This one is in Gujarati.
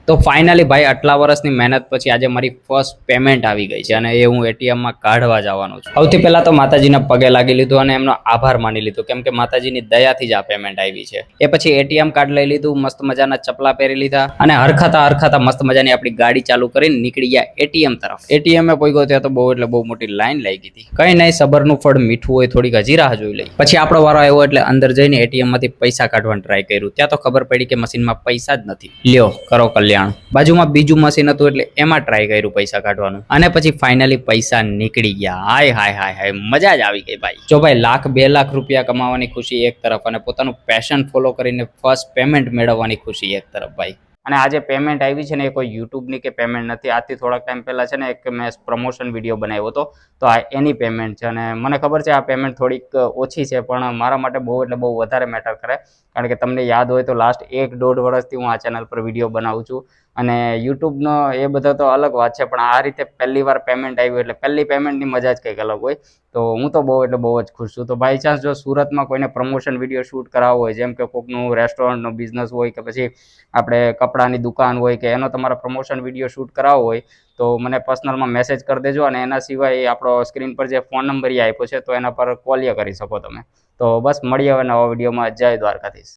તો ફાઇનલી ભાઈ આટલા વર્ષની મહેનત પછી આજે મારી ફર્સ્ટ પેમેન્ટ આવી ગઈ છે અને એ હું એટીએમમાં કાઢવા જવાનો છું. સૌથી પહેલા તો માતાજીના પગે લાગી લીધું અને એમનો આભાર માની લીધો, કેમ કે માતાજીની દયાથી જ આ પેમેન્ટ આવી છે. એ પછી એટીએમ કાર્ડ લઈ લીધું, મસ્ત મજાના ચપલા પહેરી લીધા અને હરખાતા મસ્ત મજાની આપણી ગાડી ચાલુ કરીને નીકળી ગયા એટીએમ તરફ. એટીએમ પહોંચ્યો ત્યાં તો બહુ એટલે બહુ મોટી લાઈન લાગી હતી. કઈ નહીં, સબરનું ફળ મીઠું હોય, થોડીક હજી રાહ જોઈ લઈ. પછી આપણો વારો આવ્યો એટલે અંદર જઈને એટીએમ માંથી પૈસા કાઢવાનું ટ્રાય કર્યું. ત્યાં તો ખબર પડી કે મશીનમાં પૈસા જ નથી. લ્યો કરો કલ્યાણ. બાજુમાં બીજું મશીન હતું એટલે એમાં ટ્રાય કર્યું પૈસા કાઢવાનું અને પછી ફાઇનલી પૈસા નીકળી ગયા. હાય હાય હાય હાય, મજા જ આવી ગઈ ભાઈ. જો ભાઈ, 1,00,000-2,00,000 રૂપિયા કમાવાની ખુશી એક તરફ અને પોતાનું પેશન ફોલો કરીને ફર્સ્ટ પેમેન્ટ મેળવવાની ખુશી એક તરફ ભાઈ. અને આજે પેમેન્ટ આવી છે ને, એ કોઈ યુટ્યુબની કે પેમેન્ટ નથી. આજથી થોડાક ટાઈમ પહેલા છે ને એક મેં પ્રમોશન વિડીયો બનાવ્યો હતો, તો આ એની પેમેન્ટ છે. અને મને ખબર છે આ પેમેન્ટ થોડીક ઓછી છે, પણ મારા માટે બહુ એટલે બહુ વધારે મેટર કરે. કારણ કે તમને યાદ હોય તો લાસ્ટ 1-1.5 વર્ષથી હું આ ચેનલ પર વિડીયો બનાવું છું. અને યુટ્યુબનો એ બધો તો અલગ વાત છે, પણ આ રીતે પહેલી વાર પેમેન્ટ આવ્યું એટલે પહેલી પેમેન્ટની મજા જ કંઈક અલગ હોય. તો હું તો બહુ એટલે બહુ જ ખુશ છું. તો બાય ચાન્સ જો સુરતમાં કોઈને પ્રમોશન વિડીયો શૂટ કરાવવો હોય, જેમ કે કોઈકનું રેસ્ટોરન્ટનો બિઝનેસ હોય કે પછી આપણે કપડાની દુકાન હોય કે એનો તમારા પ્રમોશન વિડીયો શૂટ કરાવવો હોય, તો મને પર્સનલમાં મેસેજ કરી દેજો. અને એના સિવાય આપણો સ્ક્રીન પર જે ફોન નંબર આપ્યો છે તો એના પર કોલ કરી શકો તમે. તો બસ મળીએ હવે નવા વિડીયોમાં. જય દ્વારકાધીશ.